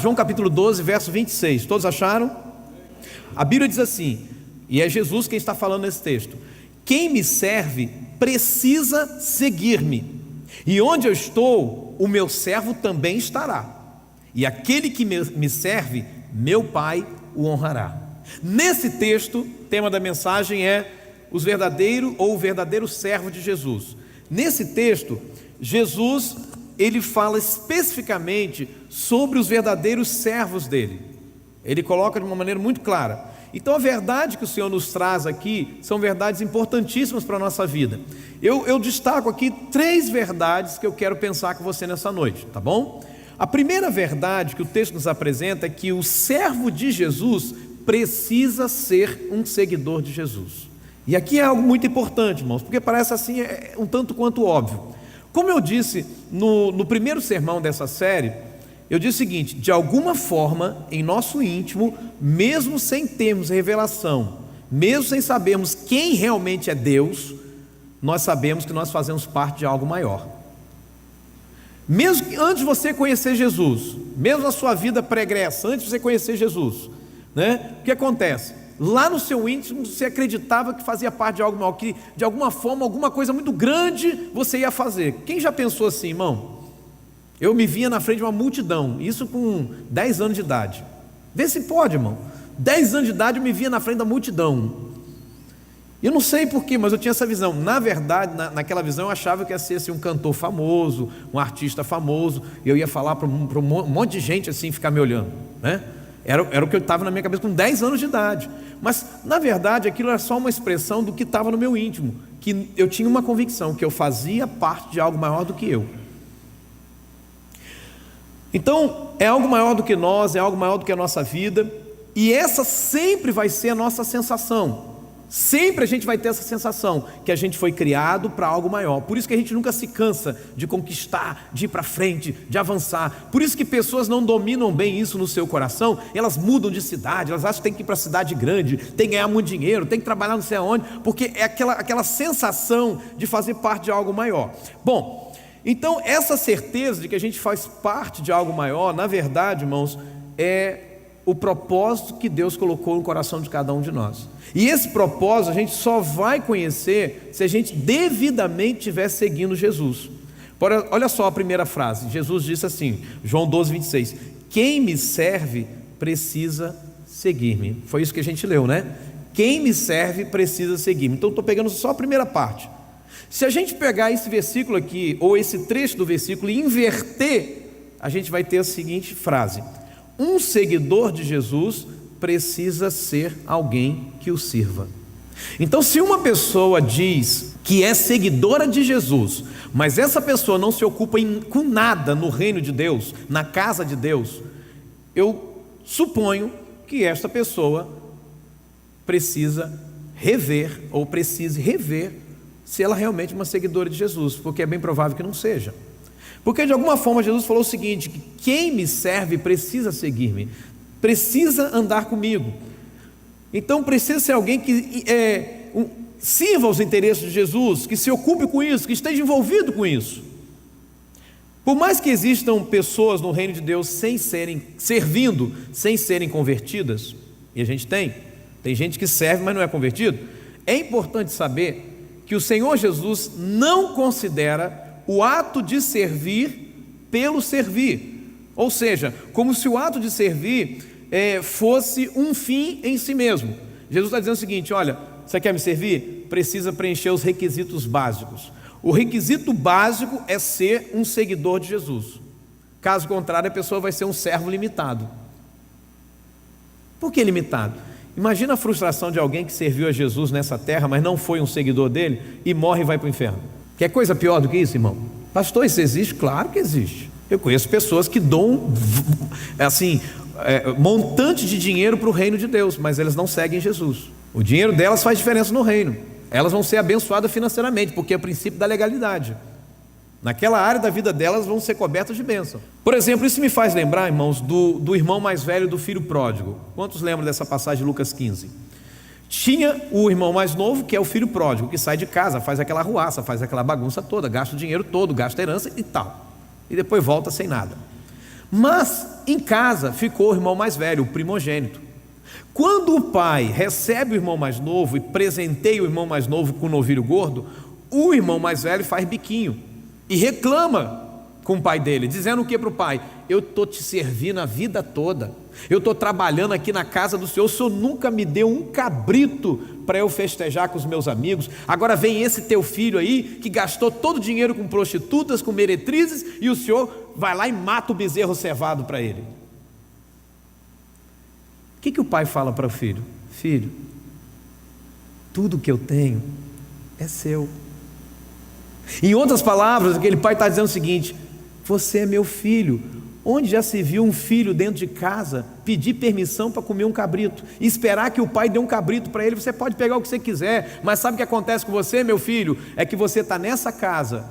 João capítulo 12, verso 26. Todos acharam? A Bíblia diz assim, e é Jesus quem está falando nesse texto: quem me serve precisa seguir-me, e onde eu estou, o meu servo também estará, e aquele que me serve, meu Pai o honrará. Nesse texto, o tema da mensagem é o verdadeiro servo de Jesus. Nesse texto, Jesus, ele fala especificamente sobre os verdadeiros servos dele. Ele coloca de uma maneira muito clara. Então a verdade que o Senhor nos traz aqui são verdades importantíssimas para a nossa vida. Eu destaco aqui 3 verdades que eu quero pensar com você nessa noite, tá bom? A primeira verdade que o texto nos apresenta é que o servo de Jesus precisa ser um seguidor de Jesus. E aqui é algo muito importante, irmãos, porque parece assim, um tanto quanto óbvio. Como eu disse no primeiro sermão dessa série, eu disse o seguinte: de alguma forma, em nosso íntimo, mesmo sem termos revelação, mesmo sem sabermos quem realmente é Deus, nós sabemos que nós fazemos parte de algo maior. Mesmo que antes de você conhecer Jesus, mesmo a sua vida pregressa, antes de você conhecer Jesus, né? O que acontece? Lá no seu íntimo você acreditava que fazia parte de algo maior, que de alguma forma, alguma coisa muito grande você ia fazer. Quem já pensou assim, irmão? Eu me via na frente de uma multidão, isso com 10 anos de idade. Vê se pode, irmão. 10 anos de idade eu me via na frente da multidão. Eu não sei porquê, mas eu tinha essa visão. Na verdade, naquela visão eu achava que ia ser assim, um cantor famoso, um artista famoso, e eu ia falar para um monte de gente assim, ficar me olhando, né? Era o que eu estava na minha cabeça com 10 anos de idade. Mas na verdade aquilo era só uma expressão do que estava no meu íntimo, que eu tinha uma convicção que eu fazia parte de algo maior do que eu. Então é algo maior do que nós, é algo maior do que a nossa vida, e essa sempre vai ser a nossa sensação. Sempre a gente vai ter essa sensação que a gente foi criado para algo maior. Por isso que a gente nunca se cansa de conquistar, de ir para frente, de avançar. Por isso que pessoas não dominam bem isso no seu coração. Elas mudam de cidade, elas acham que tem que ir para a cidade grande, tem que ganhar muito dinheiro, tem que trabalhar não sei aonde, porque é aquela sensação de fazer parte de algo maior. Bom, então essa certeza de que a gente faz parte de algo maior, na verdade, irmãos, é o propósito que Deus colocou no coração de cada um de nós. E esse propósito a gente só vai conhecer se a gente devidamente estiver seguindo Jesus. Olha só a primeira frase. Jesus disse assim, João 12, 26: quem me serve precisa seguir-me. Foi isso que a gente leu, né? Quem me serve precisa seguir-me. Então estou pegando só a primeira parte. Se a gente pegar esse versículo aqui, ou esse trecho do versículo, e inverter, a gente vai ter a seguinte frase: um seguidor de Jesus precisa ser alguém que o sirva. Então, se uma pessoa diz que é seguidora de Jesus, mas essa pessoa não se ocupa com nada no reino de Deus, na casa de Deus, eu suponho que esta pessoa precisa rever, ou precise rever, se ela realmente é uma seguidora de Jesus, porque é bem provável que não seja. Porque de alguma forma Jesus falou o seguinte: que quem me serve precisa seguir-me, precisa andar comigo. Então precisa ser alguém que sirva aos interesses de Jesus, que se ocupe com isso, que esteja envolvido com isso. Por mais que existam pessoas no reino de Deus servindo sem serem convertidas, e a gente tem gente que serve, mas não é convertido, é importante saber que o Senhor Jesus não considera o ato de servir pelo servir, ou seja, como se o ato de servir fosse um fim em si mesmo. Jesus está dizendo o seguinte: olha, você quer me servir? Precisa preencher os requisitos básicos. O requisito básico é ser um seguidor de Jesus. Caso contrário, a pessoa vai ser um servo limitado. Por que limitado? Imagina a frustração de alguém que serviu a Jesus nessa terra, mas não foi um seguidor dele, e morre e vai para o inferno. Quer coisa pior do que isso, irmão? Pastor, isso existe? Claro que existe. Eu conheço pessoas que dão montante de dinheiro para o reino de Deus, mas elas não seguem Jesus. O dinheiro delas faz diferença no reino. Elas vão ser abençoadas financeiramente, porque é o princípio da legalidade. Naquela área da vida delas vão ser cobertas de bênção. Por exemplo, isso me faz lembrar, irmãos, do irmão mais velho do filho pródigo. Quantos lembram dessa passagem de Lucas 15? Tinha o irmão mais novo, que é o filho pródigo, que sai de casa, faz aquela arruaça, faz aquela bagunça toda, gasta o dinheiro todo, gasta a herança e tal, e depois volta sem nada. Mas em casa ficou o irmão mais velho, o primogênito. Quando o pai recebe o irmão mais novo e presenteia o irmão mais novo com um novilho gordo, o irmão mais velho faz biquinho e reclama com o pai dele, dizendo o que para o pai? Eu estou te servindo a vida toda, eu estou trabalhando aqui na casa do senhor, o senhor nunca me deu um cabrito para eu festejar com os meus amigos, agora vem esse teu filho aí, que gastou todo o dinheiro com prostitutas, com meretrizes, e o senhor vai lá e mata o bezerro cevado para ele. O que o pai fala para o filho? Filho, tudo que eu tenho é seu. Em outras palavras, aquele pai está dizendo o seguinte: você é meu filho. Onde já se viu um filho dentro de casa pedir permissão para comer um cabrito e esperar que o pai dê um cabrito para ele? Você pode pegar o que você quiser, mas sabe o que acontece com você, meu filho? É que você está nessa casa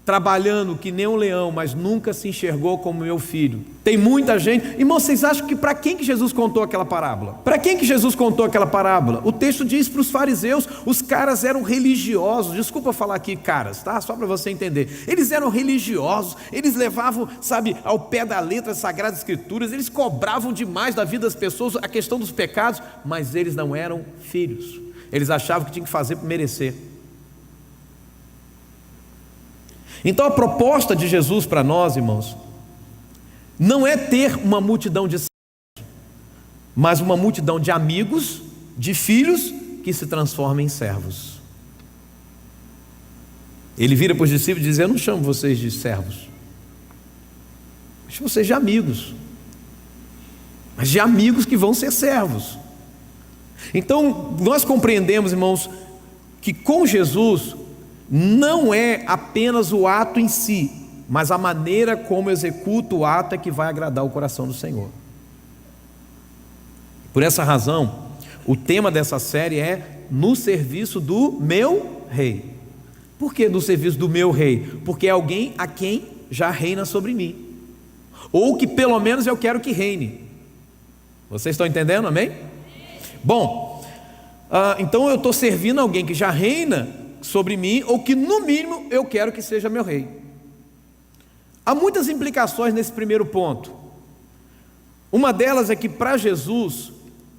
trabalhando que nem um leão, mas nunca se enxergou como meu filho. Tem muita gente, irmão, vocês acham que para quem que Jesus contou aquela parábola? Para quem que Jesus contou aquela parábola? O texto diz para os fariseus. Os caras eram religiosos, desculpa falar aqui caras, tá? Só para você entender, eles eram religiosos, eles levavam, sabe, ao pé da letra as Sagradas Escrituras, eles cobravam demais da vida das pessoas a questão dos pecados, mas eles não eram filhos, eles achavam que tinham que fazer para merecer. Então a proposta de Jesus para nós, irmãos, não é ter uma multidão de servos, mas uma multidão de amigos, de filhos que se transformam em servos. Ele vira para os discípulos e diz: eu não chamo vocês de servos, eu chamo vocês de amigos, mas de amigos que vão ser servos. Então nós compreendemos, irmãos, que com Jesus não é apenas o ato em si, mas a maneira como executa o ato é que vai agradar o coração do Senhor. Por essa razão, o tema dessa série é no serviço do meu rei. Por que no serviço do meu rei? Porque é alguém a quem já reina sobre mim, ou que pelo menos eu quero que reine. Vocês estão entendendo, amém? Bom, então eu estou servindo alguém que já reina sobre mim, ou que no mínimo eu quero que seja meu rei. Há muitas implicações nesse primeiro ponto. Uma delas é que para Jesus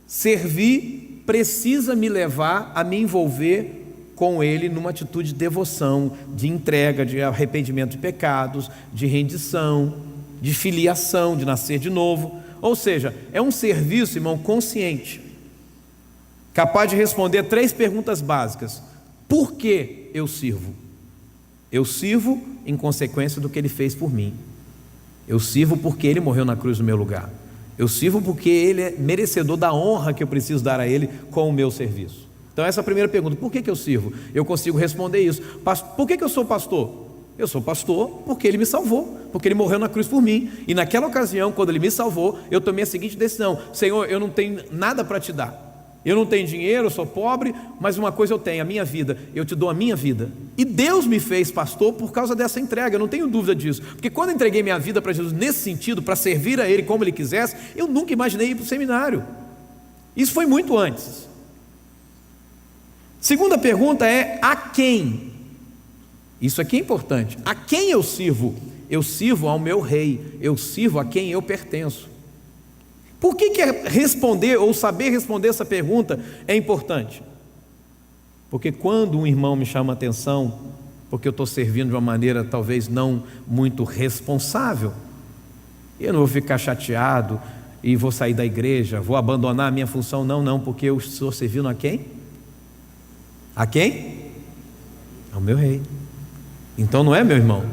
servir precisa me levar a me envolver com Ele numa atitude de devoção, de entrega, de arrependimento de pecados, de rendição, de filiação, de nascer de novo. Ou seja, é um serviço, irmão, consciente, capaz de responder 3 perguntas básicas. Por que eu sirvo? Eu sirvo em consequência do que Ele fez por mim. Eu sirvo porque Ele morreu na cruz no meu lugar. Eu sirvo porque Ele é merecedor da honra que eu preciso dar a Ele com o meu serviço. Então essa é a primeira pergunta: por que eu sirvo? Eu consigo responder isso. Por que eu sou pastor? Eu sou pastor porque Ele me salvou, porque Ele morreu na cruz por mim. E naquela ocasião, quando Ele me salvou, eu tomei a seguinte decisão: Senhor, eu não tenho nada para te dar. Eu não tenho dinheiro, eu sou pobre, mas uma coisa eu tenho, a minha vida. Eu te dou a minha vida. E Deus me fez pastor por causa dessa entrega, eu não tenho dúvida disso. Porque quando eu entreguei minha vida para Jesus nesse sentido, para servir a Ele como Ele quisesse, eu nunca imaginei ir para o seminário. Isso foi muito antes. Segunda pergunta é: a quem? Isso aqui é importante. A quem eu sirvo? Eu sirvo ao meu rei, eu sirvo a quem eu pertenço. Por que responder ou saber responder essa pergunta é importante? Porque quando um irmão me chama a atenção, porque eu estou servindo de uma maneira talvez não muito responsável, eu não vou ficar chateado e vou sair da igreja, vou abandonar a minha função, não, porque eu estou servindo a quem? A quem? Ao meu rei. Então não é meu irmão,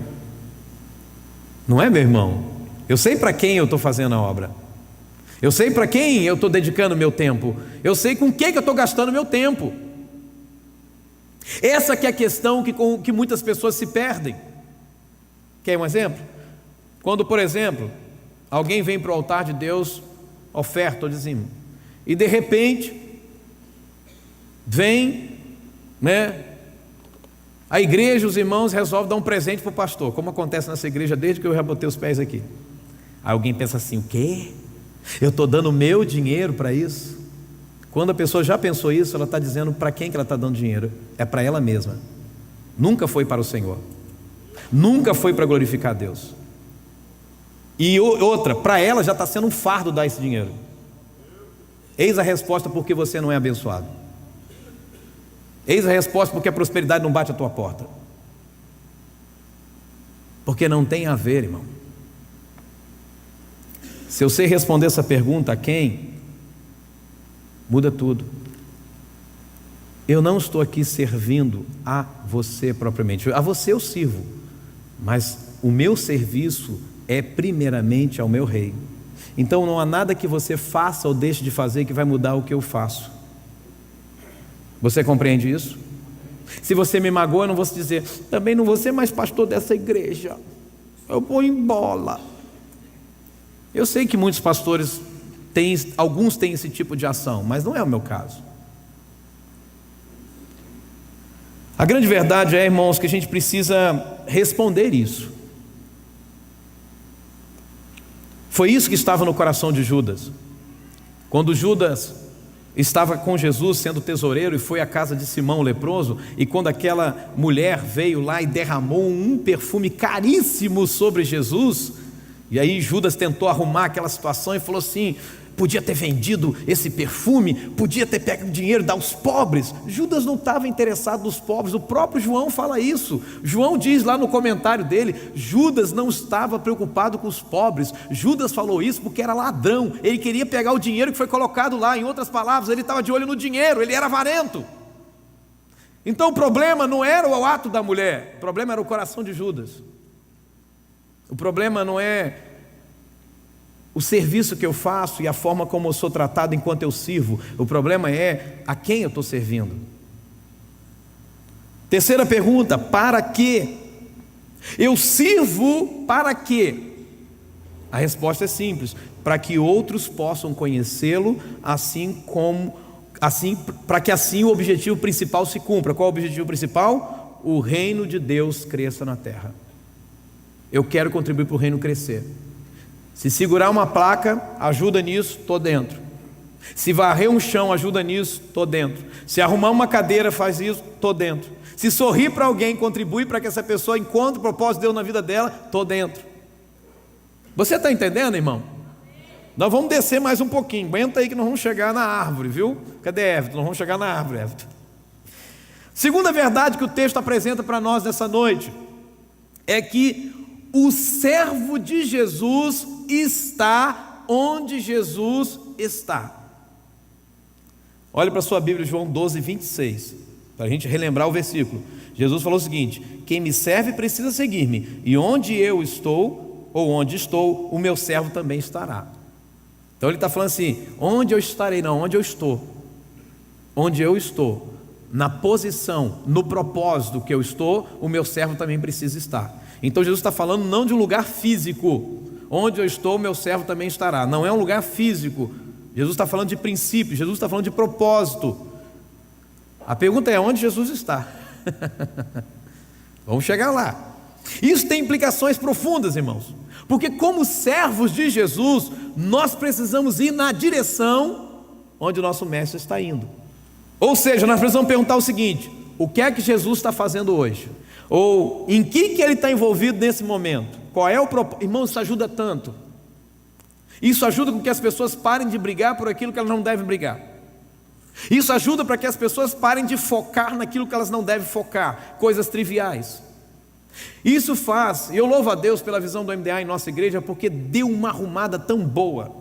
não é meu irmão. Eu sei para quem eu estou fazendo a obra, eu sei para quem eu estou dedicando o meu tempo, eu sei com quem que eu estou gastando o meu tempo. Essa que é a questão que muitas pessoas se perdem. Quer um exemplo? Quando, por exemplo, alguém vem para o altar de Deus, oferta ou dizimo, e de repente vem, a igreja, os irmãos resolvem dar um presente para o pastor, como acontece nessa igreja desde que eu já botei os pés aqui. Aí alguém pensa assim: o quê? Eu estou dando o meu dinheiro para isso? Quando a pessoa já pensou isso, ela está dizendo para quem que ela está dando dinheiro? É para ela mesma. Nunca foi para o Senhor, nunca foi para glorificar a Deus. E outra, para ela já está sendo um fardo dar esse dinheiro. Eis a resposta porque você não é abençoado. Eis a resposta porque a prosperidade não bate a tua porta. Porque não tem a ver, irmão. Se eu sei responder essa pergunta a quem, muda tudo. Eu não estou aqui servindo a você propriamente. A você eu sirvo, mas o meu serviço é primeiramente ao meu Rei. Então não há nada que você faça ou deixe de fazer que vai mudar o que eu faço. Você compreende isso? Se você me magoa, eu não vou te dizer, também não vou ser mais pastor dessa igreja, eu vou embora. Eu sei que muitos pastores alguns têm esse tipo de ação, mas não é o meu caso. A grande verdade é, irmãos, que a gente precisa responder isso. Foi isso que estava no coração de Judas. Quando Judas estava com Jesus sendo tesoureiro e foi à casa de Simão o leproso, e quando aquela mulher veio lá e derramou um perfume caríssimo sobre Jesus, e aí Judas tentou arrumar aquela situação e falou assim, podia ter vendido esse perfume, podia ter pego o dinheiro e dar aos pobres. Judas não estava interessado nos pobres, o próprio João fala isso. João diz lá no comentário dele, Judas não estava preocupado com os pobres. Judas falou isso porque era ladrão, ele queria pegar o dinheiro que foi colocado lá. Em outras palavras, ele estava de olho no dinheiro, ele era avarento. Então o problema não era o ato da mulher, o problema era o coração de Judas. O problema não é o serviço que eu faço e a forma como eu sou tratado enquanto eu sirvo. O problema é a quem eu estou servindo. Terceira pergunta, para quê? Eu sirvo para quê? A resposta é simples, para que outros possam conhecê-lo, para que assim o objetivo principal se cumpra. Qual é o objetivo principal? O reino de Deus cresça na terra. Eu quero contribuir para o reino crescer. Se segurar uma placa, ajuda nisso, estou dentro. Se varrer um chão, ajuda nisso, estou dentro. Se arrumar uma cadeira, faz isso, estou dentro. Se sorrir para alguém, contribui para que essa pessoa encontre o propósito de Deus na vida dela, estou dentro. Você está entendendo, irmão? Nós vamos descer mais um pouquinho, aguenta aí que nós vamos chegar na árvore, viu? Cadê Everton? Nós vamos chegar na árvore, Everton. Segunda verdade que o texto apresenta para nós nessa noite é que o servo de Jesus está onde Jesus está. Olhe para a sua Bíblia, João 12, 26, para a gente relembrar o versículo. Jesus falou o seguinte: quem me serve precisa seguir-me, e onde eu estou, ou onde estou, o meu servo também estará. Então ele está falando assim, onde eu estarei? Não, onde eu estou. Onde eu estou, na posição, no propósito que eu estou, o meu servo também precisa estar. Então Jesus está falando não de um lugar físico, onde eu estou, meu servo também estará. Não é um lugar físico. Jesus está falando de princípio, Jesus está falando de propósito. A pergunta é onde Jesus está. Vamos chegar lá. Isso tem implicações profundas, irmãos, porque como servos de Jesus, nós precisamos ir na direção onde o nosso mestre está indo. Ou seja, nós precisamos perguntar o seguinte: o que é que Jesus está fazendo hoje? Ou em que ele está envolvido nesse momento? Qual é o propósito? Irmão, isso ajuda tanto. Isso ajuda com que as pessoas parem de brigar por aquilo que elas não devem brigar. Isso ajuda para que as pessoas parem de focar naquilo que elas não devem focar, coisas triviais. Isso faz, e eu louvo a Deus pela visão do MDA em nossa igreja, porque deu uma arrumada tão boa.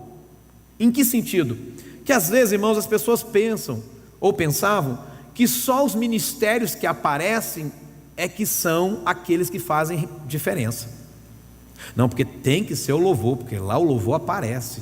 Em que sentido? Que às vezes, irmãos, as pessoas pensam, ou pensavam, que só os ministérios que aparecem é que são aqueles que fazem diferença. Não, porque tem que ser o louvor, porque lá o louvor aparece.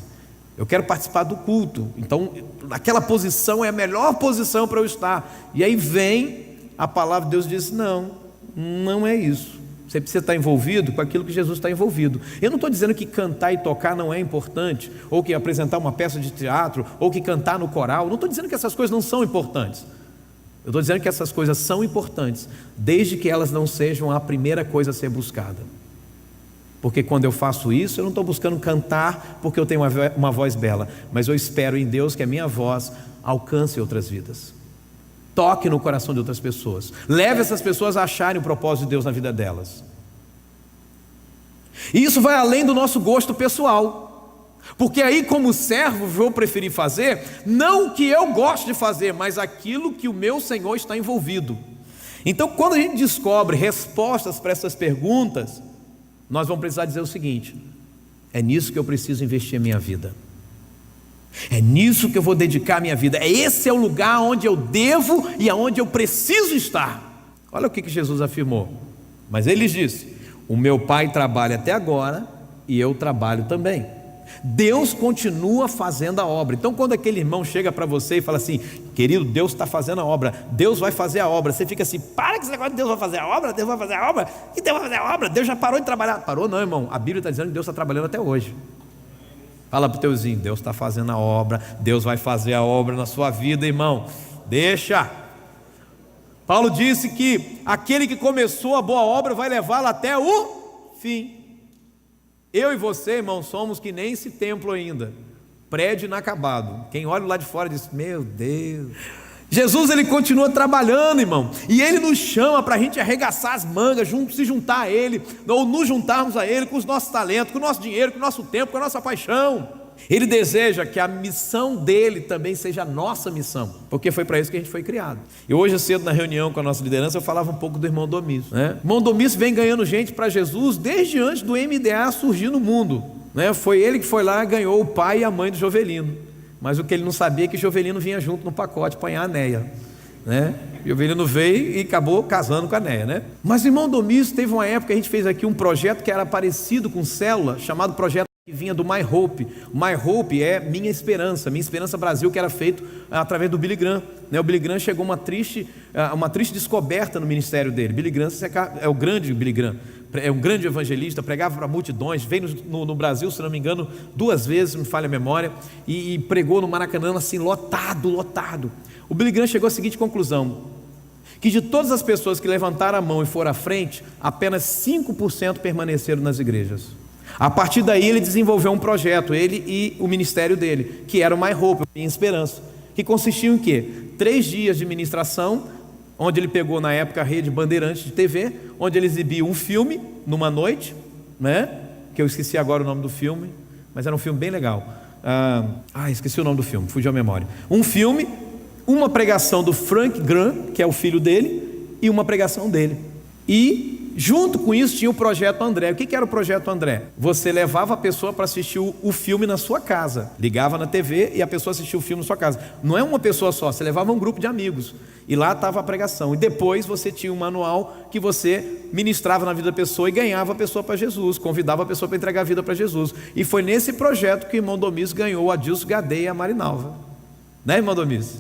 Eu quero participar do culto, então aquela posição é a melhor posição para eu estar. E aí vem a palavra de Deus e diz: não, não é isso. Você precisa estar envolvido com aquilo que Jesus está envolvido. Eu não estou dizendo que cantar e tocar não é importante, ou que apresentar uma peça de teatro, ou que cantar no coral. Não estou dizendo que essas coisas não são importantes. Eu estou dizendo que essas coisas são importantes, desde que elas não sejam a primeira coisa a ser buscada. Porque quando eu faço isso, eu não estou buscando cantar porque eu tenho uma voz bela, mas eu espero em Deus que a minha voz alcance outras vidas, toque no coração de outras pessoas, leve essas pessoas a acharem o propósito de Deus na vida delas. E isso vai além do nosso gosto pessoal, porque aí, como servo, vou preferir fazer não o que eu gosto de fazer, mas aquilo que o meu Senhor está envolvido. Então, quando a gente descobre respostas para essas perguntas, nós vamos precisar dizer o seguinte: é nisso que eu preciso investir a minha vida, é nisso que eu vou dedicar a minha vida, esse é o lugar onde eu devo e aonde eu preciso estar. Olha o que Jesus afirmou: mas ele disse, o meu Pai trabalha até agora e eu trabalho também. Deus continua fazendo a obra. Então, quando aquele irmão chega para você e fala assim: querido, Deus está fazendo a obra, Deus vai fazer a obra, você fica assim: para com esse negócio de Deus vai fazer a obra, Deus vai fazer a obra, e Deus vai fazer a obra, Deus já parou de trabalhar. Parou não, irmão, a Bíblia está dizendo que Deus está trabalhando até hoje. Fala para o teu vizinho: Deus está fazendo a obra, Deus vai fazer a obra na sua vida, irmão. Deixa. Paulo disse que aquele que começou a boa obra vai levá-la até o fim. Eu e você, irmão, somos que nem esse templo ainda, prédio inacabado. Quem olha lá de fora diz: meu Deus. Jesus, ele continua trabalhando, irmão, e ele nos chama para a gente arregaçar as mangas, se juntar a ele, ou nos juntarmos a ele com os nossos talentos, com o nosso dinheiro, com o nosso tempo, com a nossa paixão. Ele deseja que a missão dele também seja a nossa missão, porque foi para isso que a gente foi criado. E hoje cedo, na reunião com a nossa liderança, eu falava um pouco do irmão Domício, né? O irmão Domício vem ganhando gente para Jesus desde antes do MDA surgir no mundo, né? Foi ele que foi lá e ganhou o pai e a mãe do Jovelino, mas o que ele não sabia é que Jovelino vinha junto no pacote apanhar a Neia, né? Jovelino veio e acabou casando com a Neia, né? Mas o irmão Domício teve uma época que a gente fez aqui um projeto que era parecido com célula, chamado projeto que vinha do My Hope. O My Hope é Minha Esperança Brasil, que era feito através do Billy Graham, né? O Billy Graham chegou uma triste descoberta no ministério dele. Billy Graham é o grande Billy Graham, é um grande evangelista, pregava para multidões, veio no Brasil, se não me engano, 2 vezes, me falha a memória, e pregou no Maracanã assim, lotado. O Billy Graham chegou à seguinte conclusão: que de todas as pessoas que levantaram a mão e foram à frente, apenas 5% permaneceram nas igrejas. A partir daí ele desenvolveu um projeto, ele e o ministério dele, que era o My Hope, Minha Esperança, que consistia em quê? 3 dias de ministração, onde ele pegou na época a rede Bandeirantes de TV, onde ele exibia um filme numa noite, né? Que eu esqueci agora o nome do filme, mas era um filme bem legal. Esqueci o nome do filme, fugiu a memória. Um filme, uma pregação do Frank Graham, que é o filho dele, e uma pregação dele. E junto com isso tinha o Projeto André. O que era o Projeto André? Você levava a pessoa para assistir o filme na sua casa, ligava na TV e a pessoa assistia o filme na sua casa. Não é uma pessoa só, você levava um grupo de amigos e lá estava a pregação, e depois você tinha um manual que você ministrava na vida da pessoa e ganhava a pessoa para Jesus, convidava a pessoa para entregar a vida para Jesus. E foi nesse projeto que o irmão Domício ganhou a Dilson Gadeia e a Marinalva, né, irmão Domício?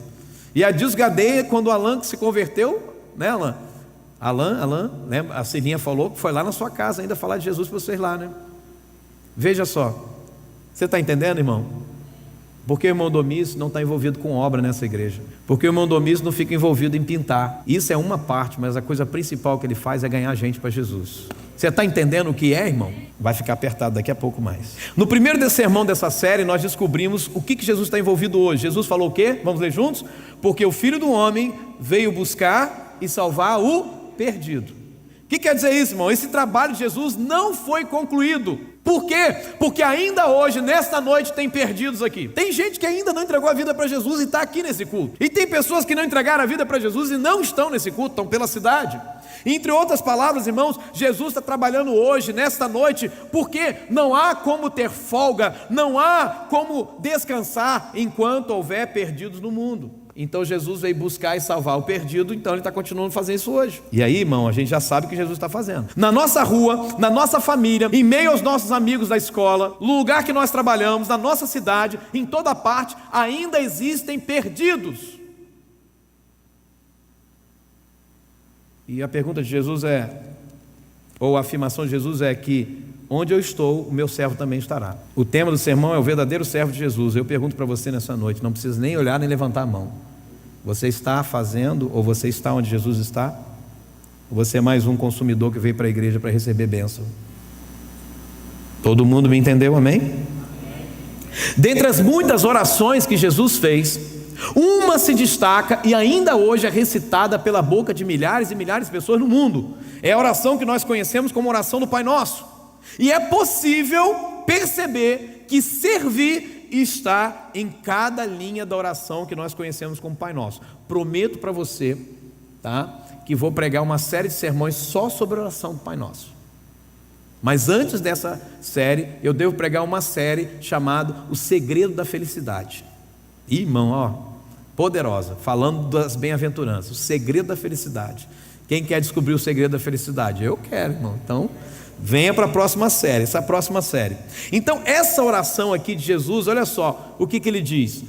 E a Dilson Gadeia, quando o Alan se converteu, né, Alan, lembra? A Cilinha falou que foi lá na sua casa ainda falar de Jesus para vocês lá, né? Veja só, você está entendendo, irmão? Porque o irmão Domício não está envolvido com obra nessa igreja, porque o irmão Domício não fica envolvido em pintar. Isso é uma parte, mas a coisa principal que ele faz é ganhar gente para Jesus. Você está entendendo o que é, irmão? Vai ficar apertado daqui a pouco mais. No primeiro sermão dessa série, nós descobrimos o que Jesus está envolvido hoje. Jesus falou o quê? Vamos ler juntos? Porque o Filho do Homem veio buscar e salvar o perdido. O que quer dizer isso, irmão? Esse trabalho de Jesus não foi concluído. Por quê? Porque ainda hoje, nesta noite, tem perdidos aqui. Tem gente que ainda não entregou a vida para Jesus e está aqui nesse culto. E tem pessoas que não entregaram a vida para Jesus e não estão nesse culto, estão pela cidade. Entre outras palavras, irmãos, Jesus está trabalhando hoje, nesta noite, porque não há como ter folga, não há como descansar enquanto houver perdidos no mundo. Então Jesus veio buscar e salvar o perdido, então ele está continuando a fazer isso hoje. E aí, irmão, a gente já sabe o que Jesus está fazendo. Na nossa rua, na nossa família, em meio aos nossos amigos da escola, no lugar que nós trabalhamos, na nossa cidade, em toda parte, ainda existem perdidos. E a pergunta de Jesus ou a afirmação de Jesus é que onde eu estou, o meu servo também estará. O tema do sermão é o verdadeiro servo de Jesus. Eu pergunto para você nessa noite, não precisa nem olhar nem levantar a mão. Você está fazendo, ou você está onde Jesus está? Ou você é mais um consumidor que veio para a igreja para receber bênção? Todo mundo me entendeu, amém? Dentre as muitas orações que Jesus fez, uma se destaca e ainda hoje é recitada pela boca de milhares e milhares de pessoas no mundo. É a oração que nós conhecemos como oração do Pai Nosso. E é possível perceber que servir está em cada linha da oração que nós conhecemos como Pai Nosso. Prometo para você, tá, que vou pregar uma série de sermões só sobre a oração do Pai Nosso. Mas antes dessa série, eu devo pregar uma série chamada O Segredo da Felicidade. Ih, irmão, ó, poderosa, falando das bem-aventuranças, o segredo da felicidade. Quem quer descobrir o segredo da felicidade? Eu quero, irmão. Então, venha para a próxima série, essa próxima série. Então, essa oração aqui de Jesus, olha só o que ele diz.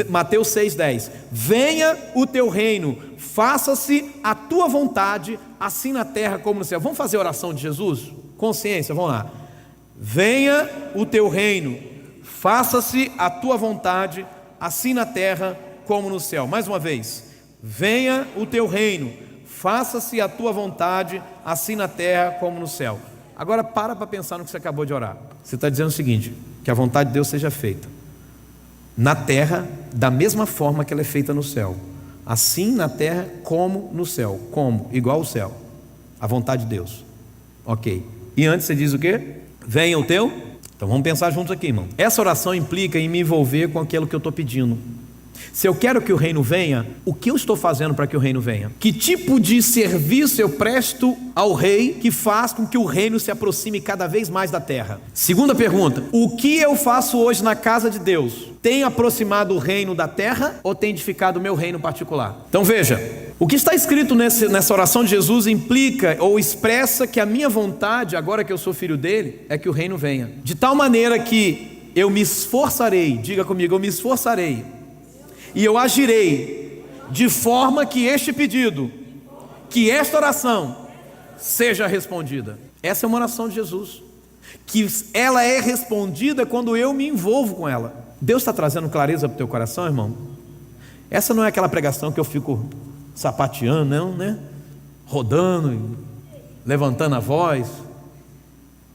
Mateus 6,10: venha o teu reino, faça-se a tua vontade, assim na terra como no céu. Vamos fazer a oração de Jesus? Consciência, vamos lá. Venha o teu reino, faça-se a tua vontade, assim na terra como no céu. Mais uma vez. Venha o teu reino, faça-se a tua vontade, assim na terra como no céu. Agora para pensar no que você acabou de orar. Você está dizendo o seguinte: que a vontade de Deus seja feita na terra da mesma forma que ela é feita no céu. Assim na terra como no céu. Como? Igual ao céu. A vontade de Deus. Ok. E antes você diz o quê? Venha o teu. Então vamos pensar juntos aqui, irmão. Essa oração implica em me envolver com aquilo que eu estou pedindo. Se eu quero que o reino venha, o que eu estou fazendo para que o reino venha? Que tipo de serviço eu presto ao rei que faz com que o reino se aproxime cada vez mais da terra? Segunda pergunta: o que eu faço hoje na casa de Deus tem aproximado o reino da terra ou tem edificado o meu reino particular? Então veja, o que está escrito nessa oração de Jesus implica ou expressa que a minha vontade, agora que eu sou filho dele, é que o reino venha. De tal maneira que eu me esforçarei, diga comigo, eu me esforçarei, e eu agirei de forma que este pedido, que esta oração seja respondida. Essa é uma oração de Jesus, que ela é respondida quando eu me envolvo com ela. Deus está trazendo clareza para o teu coração, irmão? Essa não é aquela pregação que eu fico sapateando, não, né? Rodando, levantando a voz.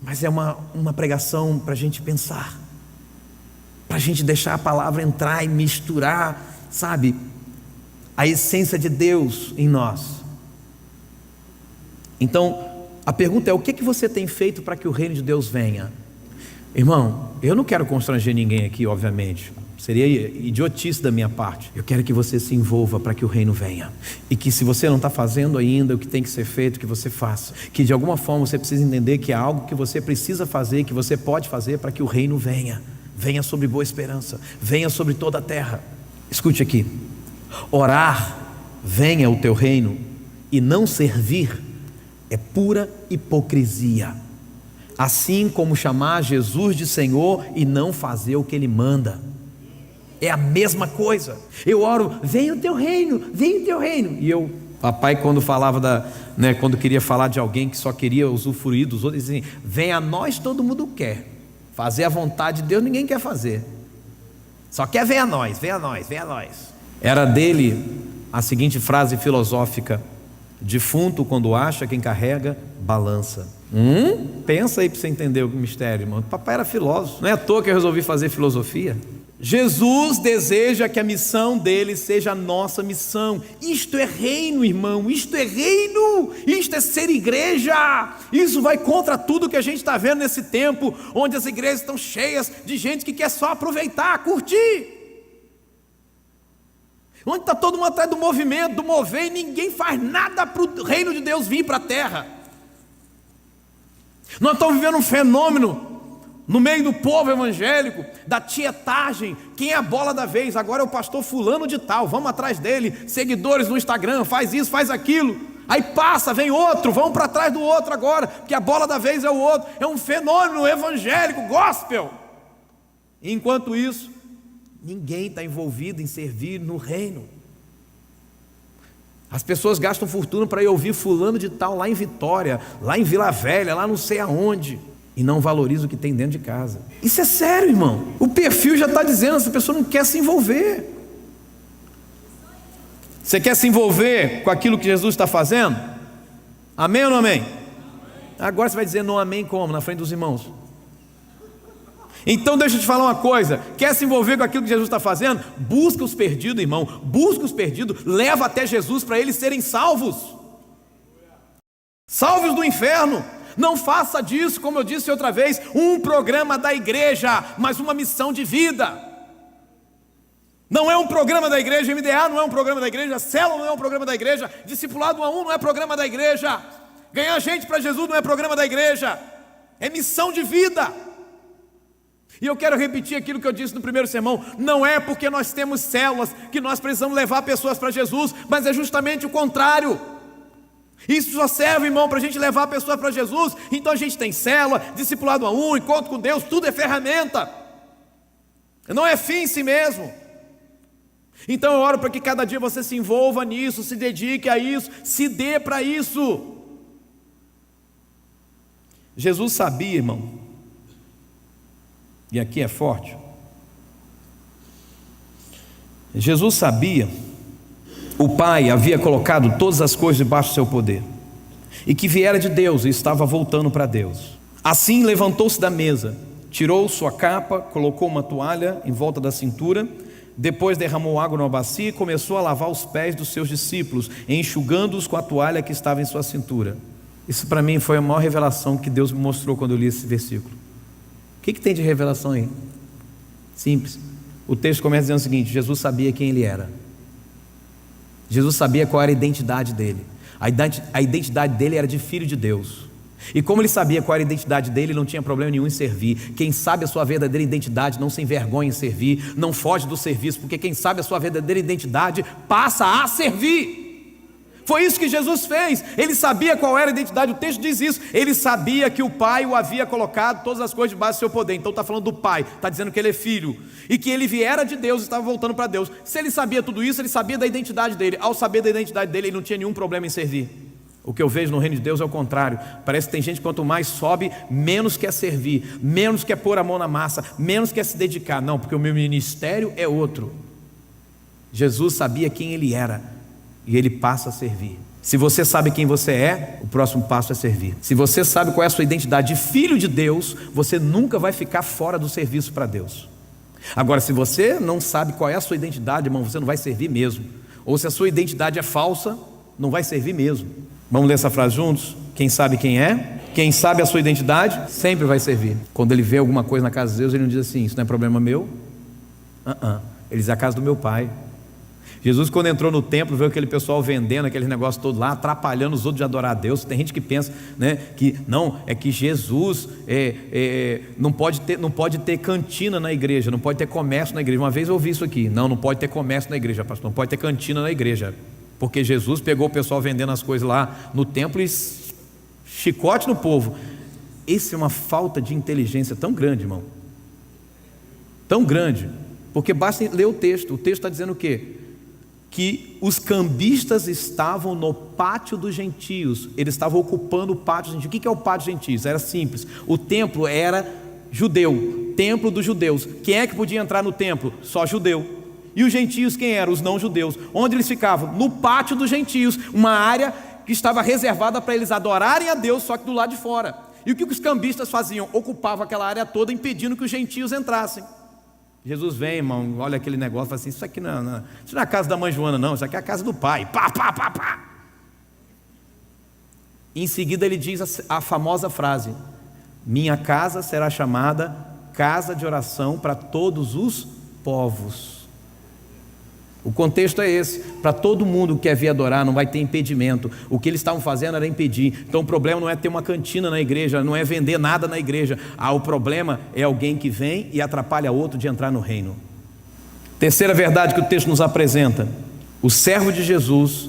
Mas é uma pregação para a gente pensar, para a gente deixar a palavra entrar e misturar, sabe, a essência de Deus em nós. Então, a pergunta é: o que você tem feito para que o reino de Deus venha? Irmão, eu não quero constranger ninguém aqui, obviamente. Seria idiotice da minha parte. Eu quero que você se envolva para que o reino venha. E que se você não está fazendo ainda o que tem que ser feito, que você faça. Que de alguma forma você precisa entender que é algo que você precisa fazer, que você pode fazer para que o reino venha. Venha sobre Boa Esperança, venha sobre toda a terra. Escute aqui: orar, venha o teu reino, e não servir é pura hipocrisia. Assim como chamar Jesus de Senhor e não fazer o que Ele manda. É a mesma coisa. Eu oro: venha o teu reino, venha o teu reino. E papai, quando falava quando queria falar de alguém que só queria usufruir dos outros, dizia assim: venha a nós, todo mundo quer. Fazer a vontade de Deus ninguém quer fazer. Só quer venha a nós, venha a nós, venha a nós. Era dele a seguinte frase filosófica: defunto quando acha, quem carrega, balança. Pensa aí para você entender o mistério, irmão. Papai era filósofo. Não é à toa que eu resolvi fazer filosofia. Jesus deseja que a missão dele seja a nossa missão. Isto é reino, irmão. Isto é reino. Isto é ser igreja. Isso vai contra tudo que a gente está vendo nesse tempo, onde as igrejas estão cheias de gente que quer só aproveitar, curtir. Onde está todo mundo atrás do movimento, do mover, e ninguém faz nada para o reino de Deus vir para a terra. Nós estamos vivendo um fenômeno no meio do povo evangélico, da tietagem. Quem é a bola da vez? Agora é o pastor fulano de tal, vamos atrás dele, seguidores no Instagram, faz isso, faz aquilo. Aí passa, vem outro, vamos para trás do outro agora, porque a bola da vez é o outro. É um fenômeno evangélico, gospel. Enquanto isso, ninguém está envolvido em servir no reino. As pessoas gastam fortuna para ir ouvir fulano de tal lá em Vitória, lá em Vila Velha, lá não sei aonde, e não valoriza o que tem dentro de casa. Isso é sério, irmão. O perfil já está dizendo, essa pessoa não quer se envolver. Você quer se envolver com aquilo que Jesus está fazendo? Amém ou não amém? Agora você vai dizer não amém como? Na frente dos irmãos. Então deixa eu te falar uma coisa: quer se envolver com aquilo que Jesus está fazendo? Busca os perdidos, irmão. Busca os perdidos, leva até Jesus para eles serem salvos. Salvos do inferno. Não faça disso, como eu disse outra vez, um programa da igreja, mas uma missão de vida. Não é um programa da igreja, MDA não é um programa da igreja, célula não é um programa da igreja, discipulado 1 a 1 não é programa da igreja, ganhar gente para Jesus não é programa da igreja, é missão de vida. E eu quero repetir aquilo que eu disse no primeiro sermão: não é porque nós temos células que nós precisamos levar pessoas para Jesus, mas é justamente o contrário. Isso só serve, irmão, para a gente levar a pessoa para Jesus. Então a gente tem célula, discipulado 1 a 1, encontro com Deus, tudo é ferramenta, não é fim em si mesmo. Então eu oro para que cada dia você se envolva nisso, se dedique a isso, se dê para isso. Jesus sabia, irmão, e aqui é forte, Jesus sabia, o Pai havia colocado todas as coisas debaixo do seu poder, e que viera de Deus e estava voltando para Deus. Assim levantou-se da mesa, tirou sua capa, colocou uma toalha em volta da cintura, depois derramou água numa bacia e começou a lavar os pés dos seus discípulos, enxugando-os com a toalha que estava em sua cintura. Isso para mim foi a maior revelação que Deus me mostrou quando eu li esse versículo. O que tem de revelação aí? Simples. O texto começa dizendo o seguinte: Jesus sabia quem ele era. Jesus sabia qual era a identidade dele. A identidade dele era de filho de Deus. E como ele sabia qual era a identidade dele, não tinha problema nenhum em servir. Quem sabe a sua verdadeira identidade não se envergonha em servir, não foge do serviço, porque quem sabe a sua verdadeira identidade passa a servir. Foi isso que Jesus fez. Ele sabia qual era a identidade. O texto diz isso. Ele sabia que o Pai o havia colocado todas as coisas debaixo do seu poder. Então está falando do Pai, está dizendo que ele é filho, e que ele viera de Deus e estava voltando para Deus. Se ele sabia tudo isso, ele sabia da identidade dele. Ao saber da identidade dele, ele não tinha nenhum problema em servir. O que eu vejo no reino de Deus é o contrário. Parece que tem gente que quanto mais sobe, menos quer servir, menos quer pôr a mão na massa, menos quer se dedicar. Não, porque o meu ministério é outro. Jesus sabia quem ele era, e ele passa a servir. Se você sabe quem você é, o próximo passo é servir. Se você sabe qual é a sua identidade de filho de Deus, você nunca vai ficar fora do serviço para Deus. Agora, se você não sabe qual é a sua identidade, irmão, você não vai servir mesmo. Ou se a sua identidade é falsa, não vai servir mesmo. Vamos ler essa frase juntos? Quem sabe quem é, quem sabe a sua identidade, sempre vai servir. Quando ele vê alguma coisa na casa de Deus, ele não diz assim: isso não é problema meu. Ele diz: a casa do meu Pai. Jesus, quando entrou no templo, viu aquele pessoal vendendo aquele negócio todo lá, atrapalhando os outros de adorar a Deus. Tem gente que pensa, né, que não, é que Jesus não pode ter cantina na igreja, não pode ter comércio na igreja. Uma vez eu ouvi isso aqui: não pode ter comércio na igreja, pastor, não pode ter cantina na igreja, porque Jesus pegou o pessoal vendendo as coisas lá no templo e chicote no povo. Essa é uma falta de inteligência tão grande, irmão, tão grande, porque basta ler o texto está dizendo o quê? Que os cambistas estavam no pátio dos gentios, eles estavam ocupando o pátio dos gentios. O que é o pátio dos gentios? Era simples, o templo era judeu, templo dos judeus. Quem é que podia entrar no templo? Só judeu. E os gentios quem eram? Os não judeus. Onde eles ficavam? No pátio dos gentios, uma área que estava reservada para eles adorarem a Deus, só que do lado de fora. E o que os cambistas faziam? Ocupavam aquela área toda, impedindo que os gentios entrassem. Jesus vem, irmão, olha aquele negócio, fala assim: isso aqui isso não é a casa da mãe Joana, não, isso aqui é a casa do Pai. Pá. Em seguida ele diz a famosa frase: minha casa será chamada casa de oração para todos os povos. O contexto é esse: para todo mundo que quer vir adorar, não vai ter impedimento. O que eles estavam fazendo era impedir. Então o problema não é ter uma cantina na igreja, não é vender nada na igreja. O problema é alguém que vem e atrapalha outro de entrar no reino. Terceira verdade que o texto nos apresenta: o servo de Jesus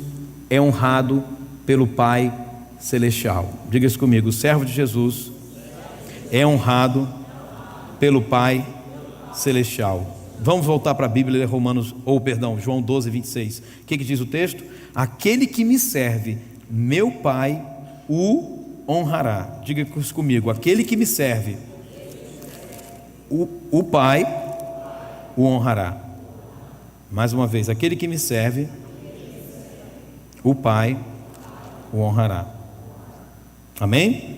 é honrado pelo Pai Celestial. Diga isso comigo: o servo de Jesus é honrado pelo Pai Celestial. Vamos voltar para a Bíblia, João 12, 26. O que diz o texto? Aquele que me serve, meu Pai o honrará. Diga isso comigo: aquele que me serve, o Pai o honrará. Mais uma vez: aquele que me serve, o Pai o honrará. Amém?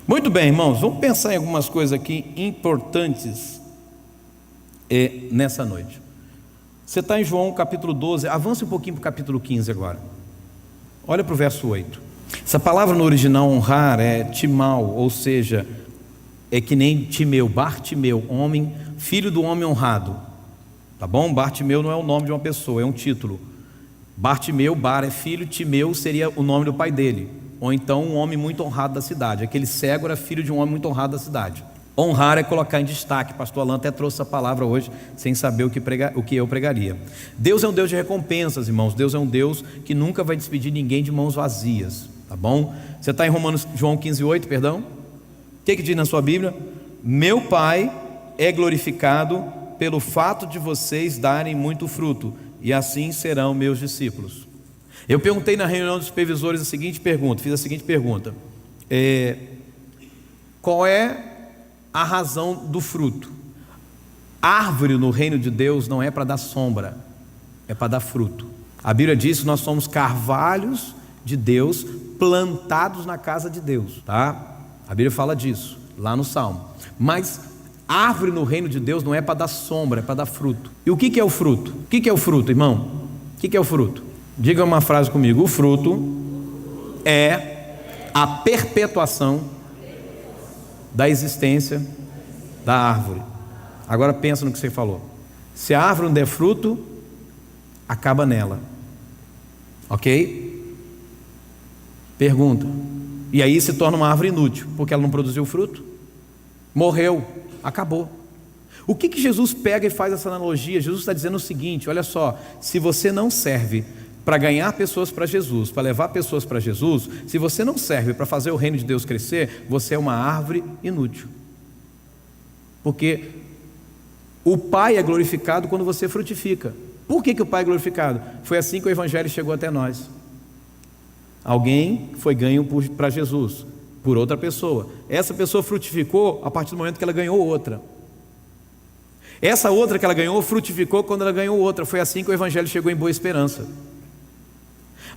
Muito bem, irmãos, vamos pensar em algumas coisas aqui importantes nessa noite. Você está em João capítulo 12, avance um pouquinho para o capítulo 15 agora. Olha para o verso 8. Essa palavra no original honrar é timal, ou seja, é que nem Timeu, Bartimeu, homem, filho do homem honrado. Tá bom? Bartimeu não é o nome de uma pessoa, é um título. Bartimeu, Bar é filho, Timeu seria o nome do pai dele. Ou então um homem muito honrado da cidade. Aquele cego era filho de um homem muito honrado da cidade. Honrar é colocar em destaque. Pastor Alan até trouxe essa palavra hoje, sem saber o que eu pregaria. Deus é um Deus de recompensas, irmãos. Deus é um Deus que nunca vai despedir ninguém de mãos vazias. Tá bom? Você está em João 15:8, perdão? O que diz na sua Bíblia? Meu Pai é glorificado pelo fato de vocês darem muito fruto, e assim serão meus discípulos. Eu perguntei na reunião dos supervisores a seguinte pergunta, fiz a seguinte pergunta: qual é a razão do fruto? Árvore no reino de Deus não é para dar sombra, é para dar fruto. A Bíblia diz que nós somos carvalhos de Deus, plantados na casa de Deus, tá? A Bíblia fala disso, lá no Salmo. Mas árvore no reino de Deus não é para dar sombra, é para dar fruto. E o que é o fruto? O que é o fruto, irmão? O que é o fruto? Diga uma frase comigo: o fruto é a perpetuação da existência da árvore. Agora pensa no que você falou. Se a árvore não der fruto, acaba nela. Ok? Pergunta. E aí se torna uma árvore inútil, porque ela não produziu fruto. Morreu, acabou. O que Jesus pega e faz essa analogia? Jesus está dizendo o seguinte: olha só, se você não serve para ganhar pessoas para Jesus, para levar pessoas para Jesus, se você não serve para fazer o reino de Deus crescer, você é uma árvore inútil. Porque o Pai é glorificado quando você frutifica. Por que o Pai é glorificado? Foi assim que o Evangelho chegou até nós. Alguém foi ganho para Jesus, por outra pessoa. Essa pessoa frutificou a partir do momento que ela ganhou outra. Essa outra que ela ganhou, frutificou quando ela ganhou outra. Foi assim que o Evangelho chegou em Boa Esperança.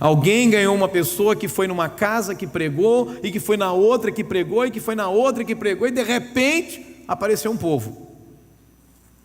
Alguém ganhou uma pessoa que foi numa casa que pregou, e que foi na outra que pregou, e que foi na outra que pregou, e de repente apareceu um povo.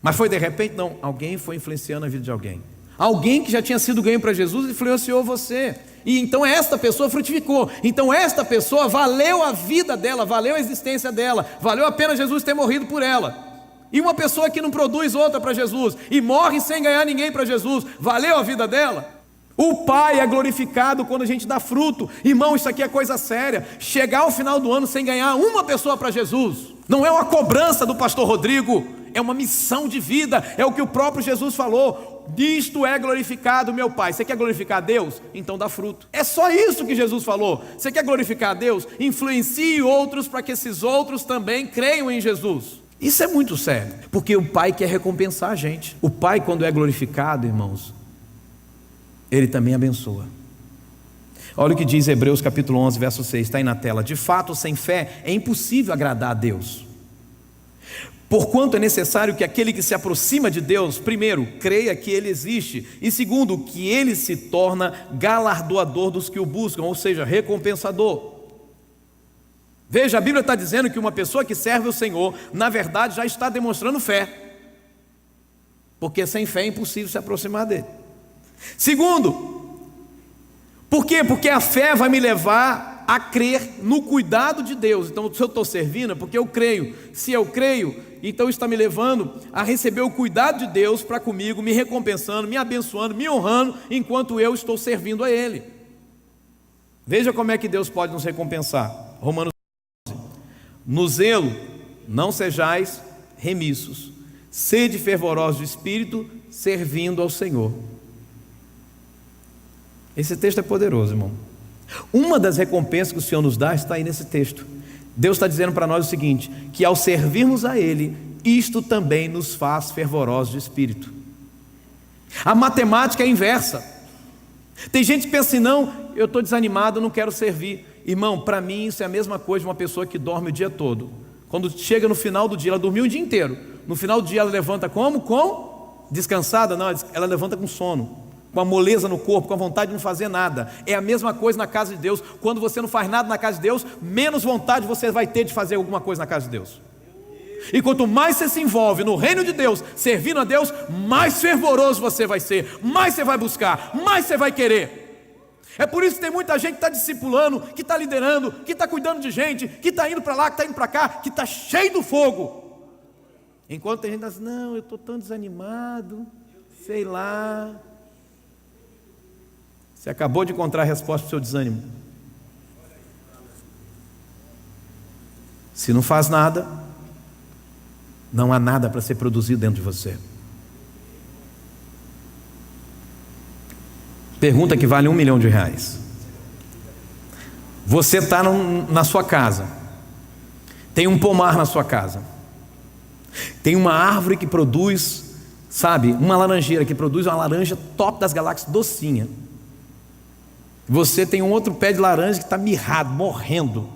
Mas foi de repente? Não, alguém foi influenciando a vida de alguém. Alguém que já tinha sido ganho para Jesus influenciou você. E então esta pessoa frutificou. Então esta pessoa valeu a vida dela, valeu a existência dela, valeu a pena Jesus ter morrido por ela. E uma pessoa que não produz outra para Jesus e morre sem ganhar ninguém para Jesus, valeu a vida dela? O Pai é glorificado quando a gente dá fruto. Irmão, isso aqui é coisa séria. Chegar ao final do ano sem ganhar uma pessoa para Jesus não é uma cobrança do pastor Rodrigo, é uma missão de vida. É o que o próprio Jesus falou: nisto é glorificado meu Pai. Você quer glorificar a Deus? Então dá fruto. É só isso que Jesus falou. Você quer glorificar a Deus? Influencie outros para que esses outros também creiam em Jesus. Isso é muito sério, porque o Pai quer recompensar a gente. O Pai, quando é glorificado, irmãos, Ele também abençoa. Olha o que diz Hebreus capítulo 11, verso 6, está aí na tela: de fato, sem fé é impossível agradar a Deus, porquanto é necessário que aquele que se aproxima de Deus, primeiro, creia que Ele existe, e segundo, que Ele se torna galardoador dos que o buscam, ou seja, recompensador. Veja, a Bíblia está dizendo que uma pessoa que serve o Senhor, na verdade, já está demonstrando fé, porque sem fé é impossível se aproximar dele. Segundo, por quê? Porque a fé vai me levar a crer no cuidado de Deus. Então, se eu estou servindo, é porque eu creio. Se eu creio, então está me levando a receber o cuidado de Deus para comigo, me recompensando, me abençoando, me honrando, enquanto eu estou servindo a Ele. Veja como é que Deus pode nos recompensar. Romanos 11: no zelo não sejais remissos, sede fervorosos de espírito, servindo ao Senhor. Esse texto é poderoso, irmão. Uma das recompensas que o Senhor nos dá está aí nesse texto. Deus está dizendo para nós o seguinte: que ao servirmos a Ele, isto também nos faz fervorosos de espírito. A matemática é inversa. Tem gente que pensa assim: não, eu estou desanimado, não quero servir. Irmão, para mim isso é a mesma coisa de uma pessoa que dorme o dia todo. Quando chega no final do dia, ela dormiu o dia inteiro. No final do dia ela levanta como? Com? Descansada? Não, ela levanta com sono, com a moleza no corpo, com a vontade de não fazer nada. É a mesma coisa na casa de Deus. Quando você não faz nada na casa de Deus, menos vontade você vai ter de fazer alguma coisa na casa de Deus. E quanto mais você se envolve no reino de Deus, servindo a Deus, mais fervoroso você vai ser, mais você vai buscar, mais você vai querer. É por isso que tem muita gente que está discipulando, que está liderando, que está cuidando de gente, que está indo para lá, que está indo para cá, que está cheio do fogo. Enquanto tem gente que diz, não, eu estou tão desanimado, sei lá. Você acabou de encontrar a resposta para o seu desânimo. Se não faz nada, não há nada para ser produzido dentro de você. Pergunta que vale R$1 milhão. Você está na sua casa, tem um pomar na sua casa, tem uma árvore que produz, sabe, uma laranjeira que produz uma laranja top das galáxias, docinha. Você tem um outro pé de laranja que está mirrado, morrendo.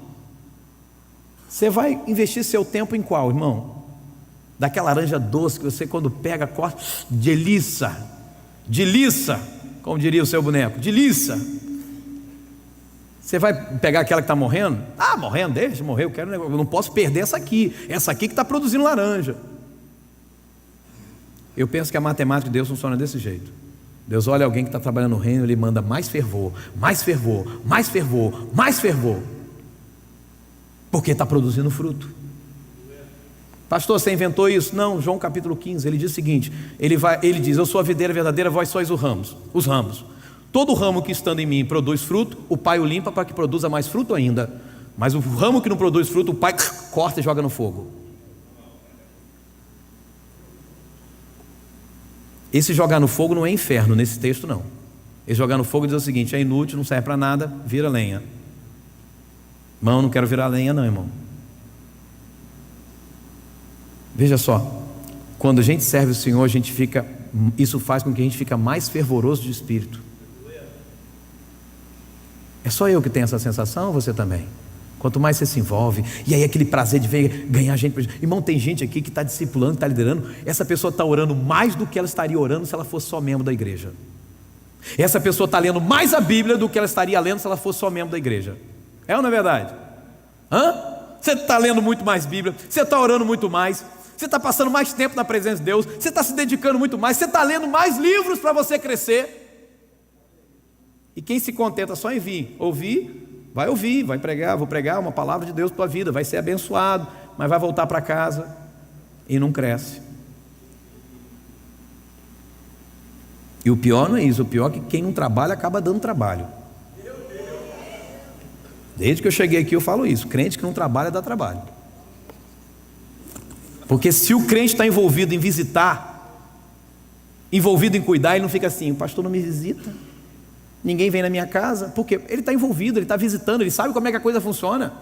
Você vai investir seu tempo em qual, irmão? Daquela laranja doce que você, quando pega, corta, delícia, como diria o seu boneco, delícia. Você vai pegar aquela que está morrendo? Ah, morrendo, deixa morrer, eu não posso perder essa aqui que está produzindo laranja. Eu penso que a matemática de Deus funciona desse jeito. Deus olha alguém que está trabalhando no reino, Ele manda mais fervor, porque está produzindo fruto. Pastor, você inventou isso? Não, João capítulo 15, ele diz o seguinte, ele diz, eu sou a videira verdadeira, vós sois os ramos. Todo ramo que estando em mim produz fruto, o Pai o limpa para que produza mais fruto ainda. Mas o ramo que não produz fruto, o Pai corta e joga no fogo. Esse jogar no fogo não é inferno nesse texto não. Esse jogar no fogo diz o seguinte, é inútil, não serve para nada, vira lenha. Irmão, não quero virar lenha não, irmão. Veja só, quando a gente serve o Senhor, isso faz com que a gente fique mais fervoroso de espírito. É só eu que tenho essa sensação ou você também? Quanto mais você se envolve, e aí aquele prazer de ver ganhar gente. Irmão, tem gente aqui que está discipulando, está liderando. Essa pessoa está orando mais do que ela estaria orando se ela fosse só membro da igreja. Essa pessoa está lendo mais a Bíblia do que ela estaria lendo se ela fosse só membro da igreja. É ou não é verdade? Você está lendo muito mais Bíblia, você está orando muito mais, você está passando mais tempo na presença de Deus, você está se dedicando muito mais, você está lendo mais livros para você crescer. E quem se contenta só em vir, ouvir, vai pregar, vou pregar uma palavra de Deus para a tua vida, vai ser abençoado, mas vai voltar para casa e não cresce. E o pior não é isso, o pior é que quem não trabalha acaba dando trabalho. Desde que eu cheguei aqui eu falo isso, crente que não trabalha dá trabalho. Porque se o crente está envolvido em visitar, envolvido em cuidar, ele não fica assim, o pastor não me visita, ninguém vem na minha casa, porque ele está envolvido, ele está visitando, ele sabe como é que a coisa funciona.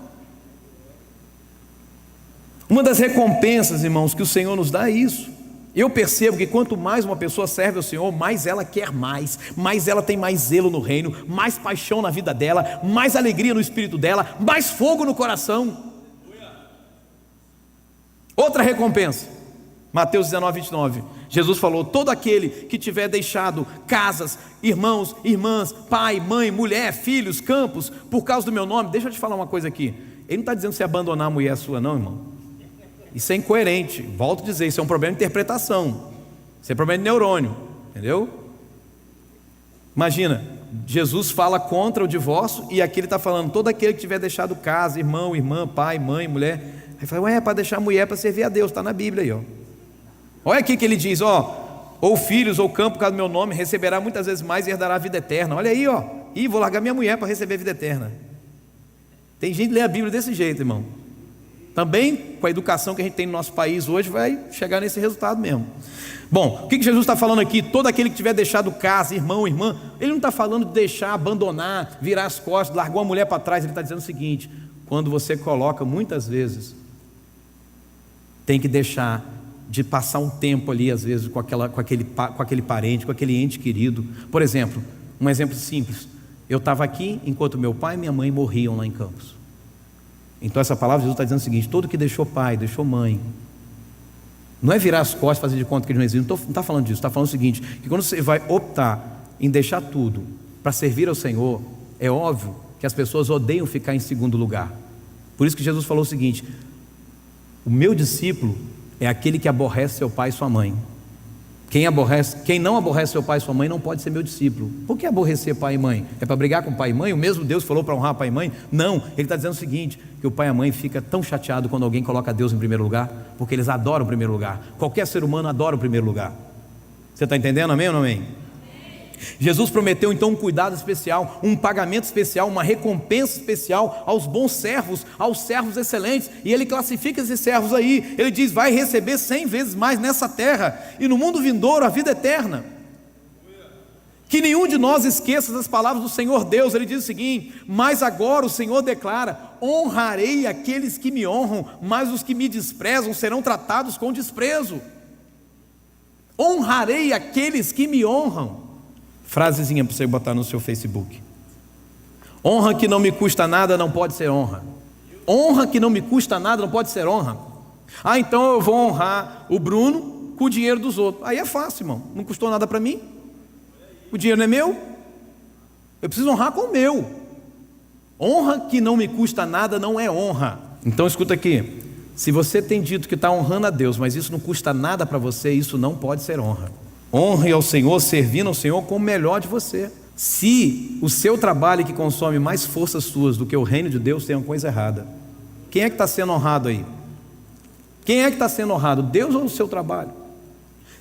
Uma das recompensas, irmãos, que o Senhor nos dá é isso. Eu percebo que quanto mais uma pessoa serve ao Senhor, mais ela quer mais ela tem mais zelo no reino, mais paixão na vida dela, mais alegria no espírito dela, mais fogo no coração. Outra recompensa, Mateus 19:29, Jesus falou, todo aquele que tiver deixado casas, irmãos, irmãs, pai, mãe, mulher, filhos, campos, por causa do meu nome, deixa eu te falar uma coisa aqui, ele não está dizendo você abandonar a mulher sua não, irmão. Isso é incoerente, volto a dizer, isso é um problema de interpretação, isso é problema de neurônio, entendeu? Imagina, Jesus fala contra o divórcio e aqui ele está falando, todo aquele que tiver deixado casa, irmão, irmã, pai, mãe, mulher, ele fala, é para deixar a mulher para servir a Deus, está na Bíblia aí, ó. Olha aqui que ele diz, ou filhos ou campo, por causa do meu nome, receberá muitas vezes mais e herdará a vida eterna. Olha aí, vou largar minha mulher para receber a vida eterna. Tem gente que lê a Bíblia desse jeito, irmão. Também com a educação que a gente tem no nosso país hoje vai chegar nesse resultado mesmo. Bom, o que Jesus está falando aqui? Todo aquele que tiver deixado casa, irmão, irmã, ele não está falando de deixar, abandonar, virar as costas, largou a mulher para trás. Ele está dizendo o seguinte, quando você coloca, muitas vezes tem que deixar de passar um tempo ali, às vezes, com aquele parente, com aquele ente querido. Por exemplo, um exemplo simples, eu estava aqui enquanto meu pai e minha mãe morriam lá em Campos. Então essa palavra, Jesus está dizendo o seguinte, todo que deixou pai, deixou mãe, não é virar as costas, fazer de conta que eles não existem, não está falando disso, está falando o seguinte, que quando você vai optar em deixar tudo para servir ao Senhor, é óbvio que as pessoas odeiam ficar em segundo lugar. Por isso que Jesus falou o seguinte, o meu discípulo é aquele que aborrece seu pai e sua mãe. Quem não aborrece seu pai e sua mãe não pode ser meu discípulo. Por que aborrecer pai e mãe? É para brigar com pai e mãe? O mesmo Deus falou para honrar pai e mãe? Não, ele está dizendo o seguinte, que o pai e a mãe fica tão chateado quando alguém coloca Deus em primeiro lugar, porque eles adoram o primeiro lugar. Qualquer ser humano adora o primeiro lugar. Você está entendendo, amém ou não amém? Jesus prometeu então um cuidado especial, um pagamento especial, uma recompensa especial aos bons servos, aos servos excelentes, e ele classifica esses servos aí, ele diz, vai receber 100 vezes mais nessa terra, e no mundo vindouro a vida eterna. Que nenhum de nós esqueça as palavras do Senhor Deus. Ele diz o seguinte, mas agora o Senhor declara, honrarei aqueles que me honram, mas os que me desprezam serão tratados com desprezo. Honrarei aqueles que me honram. Frasezinha para você botar no seu Facebook. Honra que não me custa nada não pode ser honra. Honra que não me custa nada não pode ser honra. Ah, então eu vou honrar o Bruno com o dinheiro dos outros. Aí é fácil, irmão. Não custou nada para mim. O dinheiro não é meu. Eu preciso honrar com o meu. Honra que não me custa nada não é honra. Então escuta aqui. Se você tem dito que está honrando a Deus, mas isso não custa nada para você, isso não pode ser honra. Honre ao Senhor, servindo ao Senhor com o melhor de você. Se o seu trabalho que consome mais forças suas do que o reino de Deus, tem uma coisa errada. Quem é que está sendo honrado aí? Quem é que está sendo honrado? Deus ou o seu trabalho?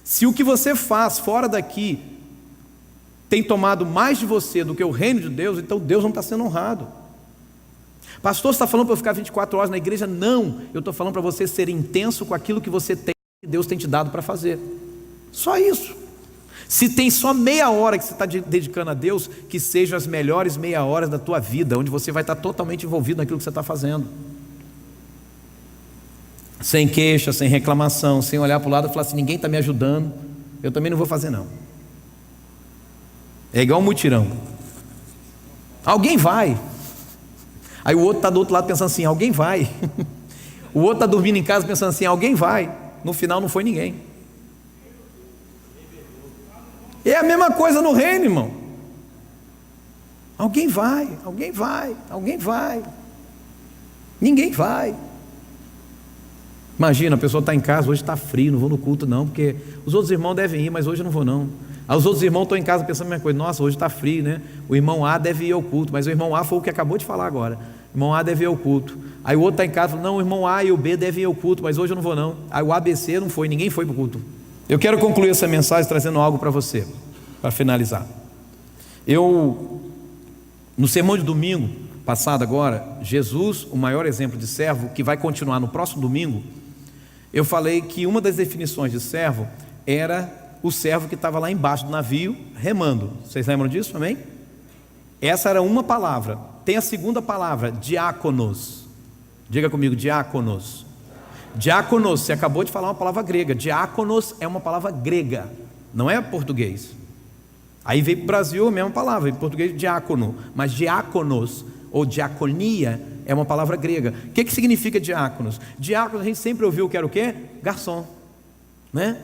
Se o que você faz fora daqui tem tomado mais de você do que o reino de Deus, então Deus não está sendo honrado. Pastor, você está falando para eu ficar 24 horas na igreja? Não, eu estou falando para você ser intenso com aquilo que você tem, que Deus tem te dado para fazer. Só isso. Se tem só meia hora que você está dedicando a Deus, que sejam as melhores meia horas da tua vida, onde você vai estar totalmente envolvido naquilo que você está fazendo. Sem queixa, sem reclamação, sem olhar para o lado e falar assim, ninguém está me ajudando, eu também não vou fazer não. É igual um mutirão. Alguém vai. Aí o outro está do outro lado pensando assim, alguém vai. O outro está dormindo em casa pensando assim, alguém vai. No final não foi ninguém. É a mesma coisa no reino, irmão. Alguém vai, alguém vai, alguém vai. Ninguém vai. Imagina, a pessoa está em casa, hoje está frio, não vou no culto não, porque os outros irmãos devem ir, mas hoje eu não vou não. Aí os outros irmãos estão em casa pensando a mesma coisa, nossa, hoje está frio, né? O irmão A deve ir ao culto, mas o irmão A foi o que acabou de falar agora. O irmão A deve ir ao culto. Aí o outro está em casa, não, o irmão A e o B devem ir ao culto, mas hoje eu não vou não. Aí o ABC não foi, ninguém foi para o culto. Eu quero concluir essa mensagem trazendo algo para você, para finalizar. No sermão de domingo passado agora, Jesus, o maior exemplo de servo, que vai continuar no próximo domingo, eu falei que uma das definições de servo era o servo que estava lá embaixo do navio remando. Vocês lembram disso, amém? Essa era uma palavra. Tem a segunda palavra, diáconos. Diga comigo, diáconos. Diáconos, você acabou de falar uma palavra grega. Diáconos é uma palavra grega, não é português. Aí veio para o Brasil a mesma palavra, em português diácono, mas diáconos ou diaconia é uma palavra grega. O que significa diáconos? Diáconos a gente sempre ouviu que era o quê? Garçom, né?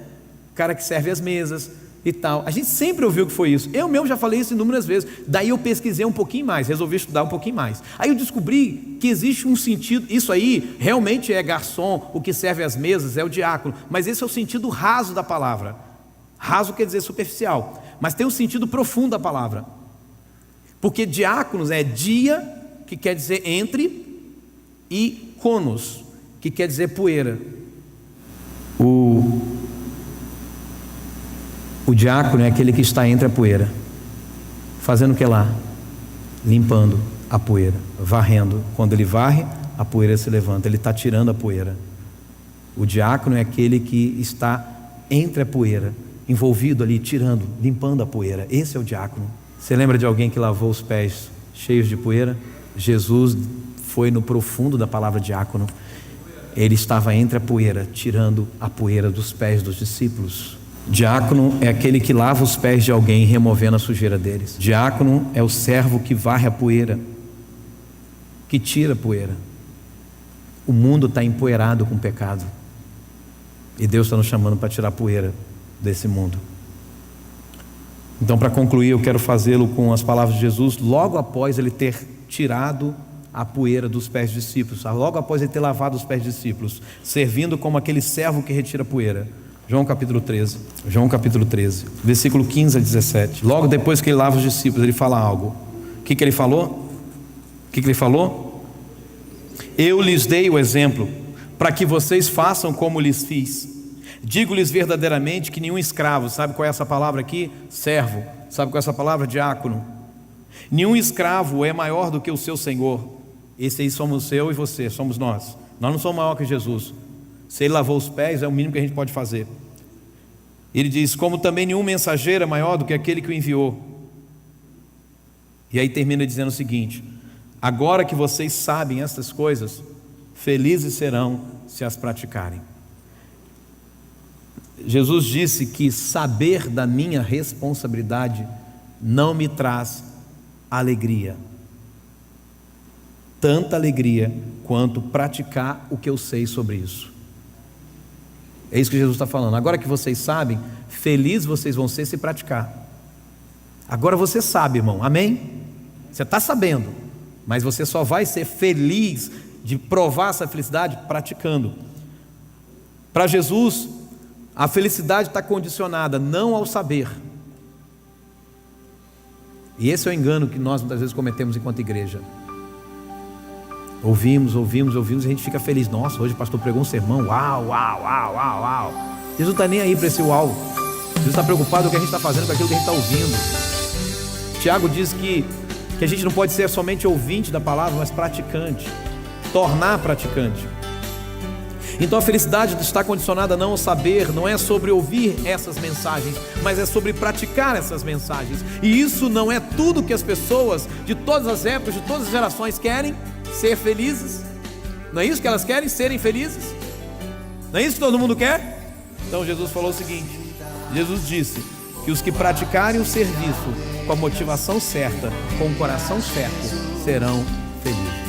Cara que serve as mesas e tal. A gente sempre ouviu que foi isso. Eu mesmo já falei isso inúmeras vezes. Daí eu pesquisei um pouquinho mais, resolvi estudar um pouquinho mais. Aí eu descobri que existe um sentido, isso aí realmente é garçom, o que serve as mesas é o diácono, mas esse é o sentido raso da palavra. Raso quer dizer superficial, mas tem um sentido profundo da palavra. Porque diáconos é dia, que quer dizer entre, e conos, que quer dizer poeira. O diácono é aquele que está entre a poeira, fazendo o que lá? Limpando a poeira, varrendo. Quando ele varre, a poeira se levanta, ele está tirando a poeira. O diácono é aquele que está entre a poeira, envolvido ali, tirando, limpando a poeira. Esse é o diácono. Você lembra de alguém que lavou os pés cheios de poeira? Jesus foi no profundo da palavra diácono. Ele estava entre a poeira, tirando a poeira dos pés dos discípulos. Diácono é aquele que lava os pés de alguém, removendo a sujeira deles. Diácono é o servo que varre a poeira, que tira a poeira. O mundo está empoeirado com o pecado, e Deus está nos chamando para tirar a poeira desse mundo. Então, para concluir, eu quero fazê-lo com as palavras de Jesus, logo após ele ter tirado a poeira dos pés dos discípulos, logo após ele ter lavado os pés dos discípulos, servindo como aquele servo que retira a poeira. João capítulo 13, versículo 15 a 17. Logo depois que ele lava os discípulos, ele fala algo. O que ele falou? Eu lhes dei o exemplo, para que vocês façam como lhes fiz. Digo-lhes verdadeiramente que nenhum escravo, sabe qual é essa palavra aqui? Servo. Sabe qual é essa palavra? Diácono. Nenhum escravo é maior do que o seu senhor. Esse aí somos eu e você, somos nós. Nós não somos maior que Jesus. Se ele lavou os pés, é o mínimo que a gente pode fazer. Ele diz, como também nenhum mensageiro é maior do que aquele que o enviou. E aí termina dizendo o seguinte: agora que vocês sabem essas coisas, felizes serão se as praticarem. Jesus disse que saber da minha responsabilidade não me traz alegria, tanta alegria quanto praticar o que eu sei sobre isso. É isso que Jesus está falando. Agora que vocês sabem, felizes vocês vão ser se praticar. Agora você sabe, irmão, amém? Você está sabendo, mas você só vai ser feliz de provar essa felicidade praticando. Para Jesus, a felicidade está condicionada não ao saber. E esse é o engano que nós muitas vezes cometemos enquanto igreja. Ouvimos, e a gente fica feliz. Nossa, hoje o pastor pregou um sermão, uau. Jesus não está nem aí para esse uau. Jesus está preocupado com o que a gente está fazendo, com aquilo que a gente está ouvindo. Tiago diz que a gente não pode ser somente ouvinte da palavra, mas praticante, tornar praticante. Então a felicidade está condicionada não ao saber, não é sobre ouvir essas mensagens, mas é sobre praticar essas mensagens. E isso não é tudo que as pessoas de todas as épocas, de todas as gerações querem. Ser felizes? Não é isso que elas querem? Serem felizes? Não é isso que todo mundo quer? Então Jesus falou o seguinte: Jesus disse que os que praticarem o serviço com a motivação certa, com o coração certo, serão felizes.